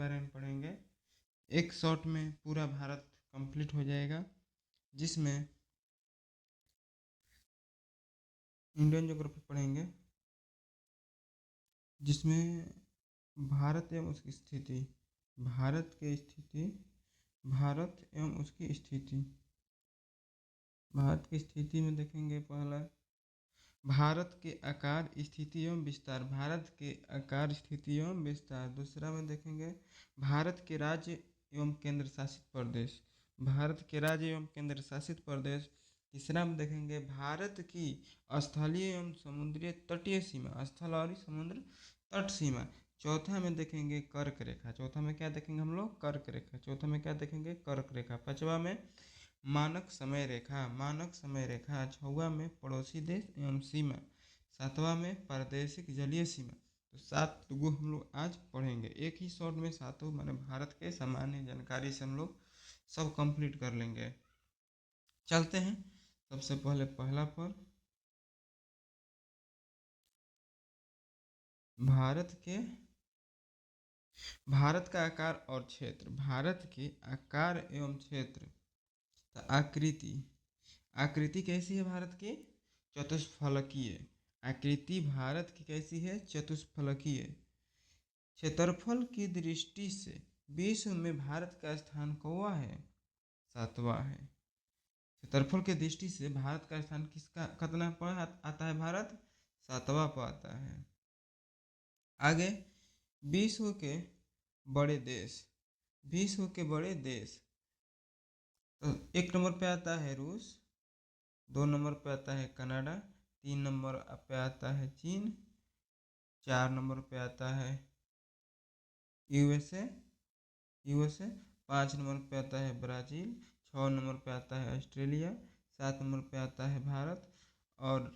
बारे में पढ़ेंगे। एक शॉट में पूरा भारत कंप्लीट हो जाएगा, जिसमें इंडियन ज्योग्राफी पढ़ेंगे, जिसमें भारत एवं उसकी स्थिति, भारत की स्थिति, भारत एवं उसकी स्थिति, भारत की स्थिति में देखेंगे पहला भारत के आकार, स्थिति एवं विस्तार, भारत के आकार, स्थिति एवं विस्तार। दूसरा में देखेंगे भारत के राज्य एवं केंद्र शासित प्रदेश, भारत के राज्य एवं केंद्र शासित प्रदेश। तीसरा में देखेंगे भारत की स्थलीय एवं समुद्रीय तटीय सीमा, स्थल और समुद्र तट सीमा। चौथा में देखेंगे कर्क रेखा, चौथा में क्या देखेंगे हम लोग, कर्क रेखा, चौथा में क्या देखेंगे, कर्क रेखा। पांचवा में मानक समय रेखा, मानक समय रेखा। छठवां में पड़ोसी देश एवं सीमा। सातवां में प्रादेशिक जलीय सीमा। तो 7 गो हम लोग आज पढ़ेंगे एक ही शॉट में, सातों माने भारत के सामान्य जानकारी से हम लोग सब कंप्लीट कर लेंगे। चलते हैं सबसे पहले पहला पर, भारत का आकार और क्षेत्र, भारत के आकार एवं क्षेत्र। तो आकृति, आकृति कैसी है भारत की, चतुष्फलकीय। आकृति भारत की कैसी है, चतुष्फलकीय। क्षेत्रफल की दृष्टि से विश्व में भारत का स्थान कौवा है, 7वां है। क्षेत्रफल की दृष्टि से भारत का स्थान किसका कितना पर आता है, भारत 7वां पर आता है। आगे विश्व के बड़े देश, विश्व के बड़े देश। तो 1 नंबर पे आता है रूस, 2 नंबर पे आता है कनाडा, 3 नंबर पे आता है चीन, 4 नंबर पे आता है यूएसए, 5 नंबर पे आता है ब्राज़ील, 6 नंबर पे आता है ऑस्ट्रेलिया, 7 नंबर पे आता है भारत, और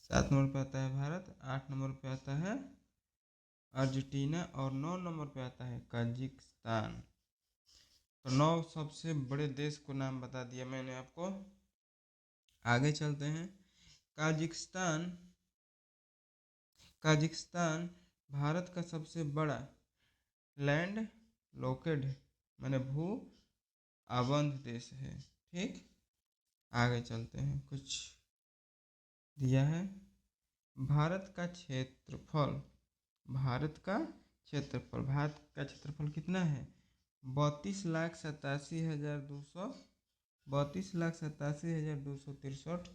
7 नंबर पे आता है भारत, 8 नंबर पे आता है अर्जेंटीना, और 9 नंबर पे आता है कजाकिस्तान। तो 9 सबसे बड़े देश को नाम बता दिया मैंने आपको। आगे चलते हैं। कजाकिस्तान, कजाकिस्तान भारत का सबसे बड़ा लैंड लॉकेड माने भू आबंध देश है। ठीक, आगे चलते हैं। कुछ दिया है भारत का क्षेत्रफल, भारत का क्षेत्रफल, भारत का क्षेत्रफल कितना है, 32,87,200, 32,87,263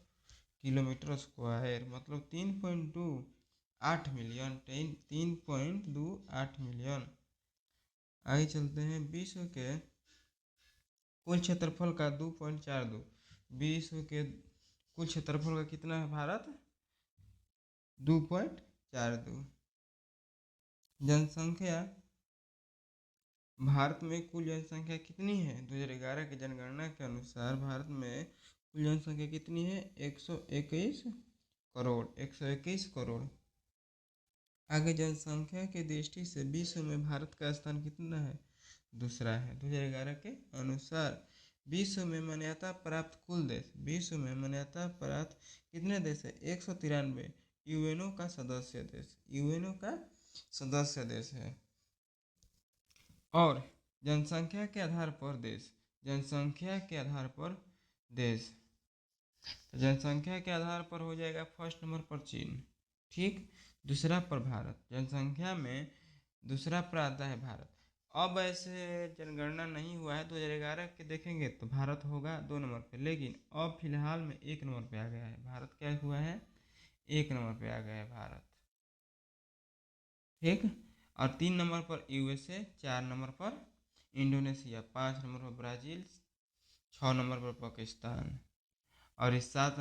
किलोमीटर स्क्वायर, मतलब 3.28 मिलियन, 3.28 मिलियन। आगे चलते हैं। विश्व के कुल क्षेत्रफल का 2.42, विश्व के कुल क्षेत्रफल का कितना है भारत, 2.42। जनसंख्या, भारत में कुल जनसंख्या कितनी है, 2011 की जनगणना के अनुसार भारत में कुल जनसंख्या कितनी है, 121 करोड़, 121 करोड़। आगे जनसंख्या की दृष्टि से विश्व में भारत का स्थान कितना है, दूसरा है। 2011 के अनुसार विश्व में मान्यता प्राप्त कुल देश, विश्व में मान्यता प्राप्त कितने देश है, 193 यूएनओ का सदस्य देश, यूएनओ का सदस्य देश है। और जनसंख्या के आधार पर देश, जनसंख्या के आधार पर देश। तो जनसंख्या के आधार पर हो जाएगा फर्स्ट नंबर पर चीन, ठीक, दूसरा पर भारत, जनसंख्या में दूसरा पर आता है भारत। अब ऐसे जनगणना नहीं हुआ है, 2011 के देखेंगे तो भारत होगा 2 नंबर पे, लेकिन अब फिलहाल में 1 नंबर पे आ गया है भारत। क्या हुआ है, 1 नंबर पे आ गया है भारत, ठीक। और 3 नंबर पर यूएसए, 4 नंबर पर इंडोनेशिया, 5 नंबर पर ब्राज़ील, 6 नंबर पर पाकिस्तान, और इस 7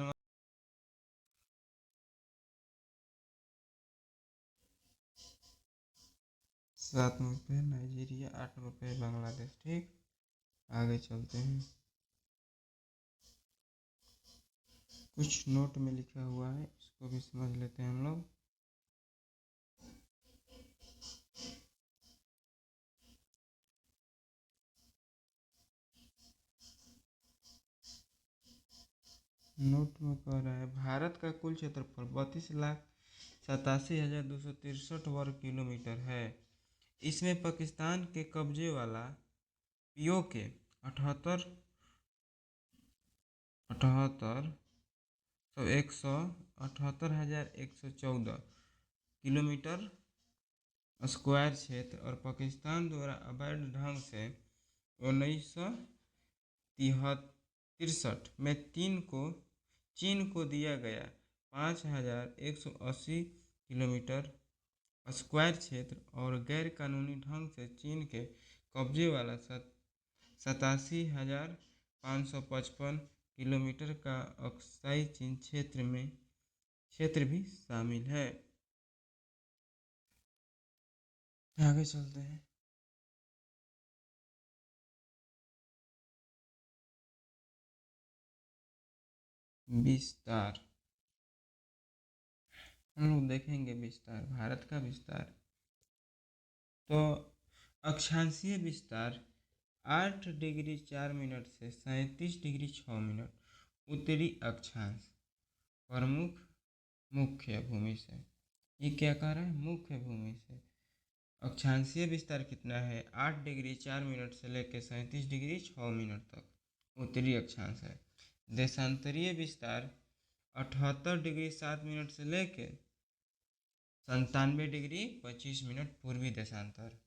नंबर पे नाइजीरिया, 8 नंबर पे बांग्लादेश, ठीक। आगे चलते हैं। कुछ नोट में लिखा हुआ है, इसको भी समझ लेते हैं हम लोग। नोट में कह रहा है भारत का कुल क्षेत्रफल 32 लाख 87,263 वर्ग किलोमीटर है। इसमें पाकिस्तान के कब्जे वाला पीओके 78 178,114 किलोमीटर स्क्वायर क्षेत्र और पाकिस्तान द्वारा अवैध ढंग से 1963 में चीन को दिया गया 5,180 किलोमीटर स्क्वायर क्षेत्र और गैर कानूनी ढंग से चीन के कब्जे वाला 87,555 किलोमीटर का अक्साई चीन क्षेत्र भी शामिल है। आगे चलते हैं। विस्तार, हम लोग देखेंगे विस्तार, भारत का विस्तार। तो अक्षांशीय विस्तार 8 डिग्री 4 मिनट से 37 डिग्री 6 मिनट उत्तरी अक्षांश प्रमुख मुख्य भूमि से। ये क्या कह रहा है? मुख्य भूमि से। अक्षांशीय विस्तार कितना है? 8 डिग्री 4 मिनट से लेकर 37 डिग्री 6 मिनट तक उत्तरी अक्षांश है। देशांतरीय विस्तार 78 डिग्री 7 मिनट से लेकर 97 डिग्री 25 मिनट पूर्वी देशांतर।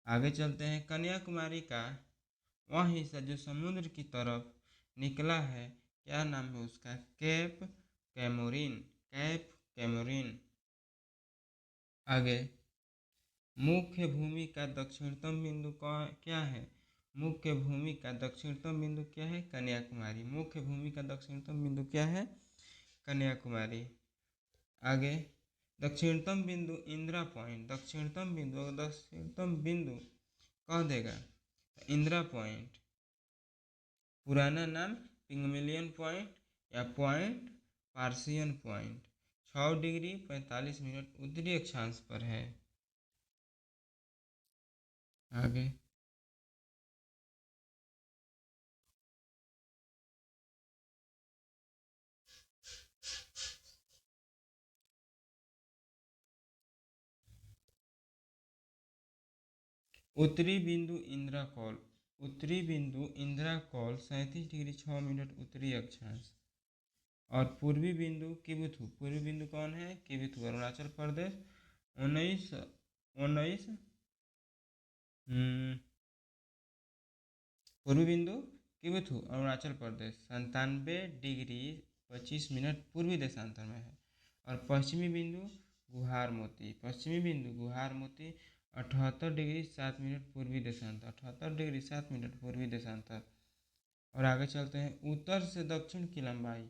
आगे चलते हैं। कन्याकुमारी का वह हिस्सा जो समुद्र की तरफ निकला है, क्या नाम है उसका? Cap Comorin. आगे, मुख्य भूमि का दक्षिणतम बिंदु क्या है? मुख्य भूमि का दक्षिणतम बिंदु क्या है? कन्याकुमारी। मुख्य भूमि का दक्षिणतम बिंदु क्या है? कन्याकुमारी। आगे, दक्षिणतम बिंदु इंदिरा पॉइंट। दक्षिणतम बिंदु कह देगा इंदिरा पॉइंट, पुराना नाम पिग्मलियन पॉइंट या point Persian point 6 degree 45 minute उत्तरी अक्षांश पर है। आगे, उत्तरी बिंदु इंदिरा कौल 37 डिग्री 6 मिनट उत्तरी अक्षांश और पूर्वी बिंदु किबुथु। पूर्वी बिंदु कौन है? किबुथु, अरुणाचल प्रदेश 19 पूर्वी बिंदु किबुथु अरुणाचल प्रदेश 97 डिग्री 25 मिनट पूर्वी देशांतर में है। और पश्चिमी बिंदु गुहार मोती 78 डिग्री 7 मिनट पूर्वी देशांतर। 78 डिग्री 7 मिनट पूर्वी देशांतर। और आगे चलते हैं। उत्तर से दक्षिण की लंबाई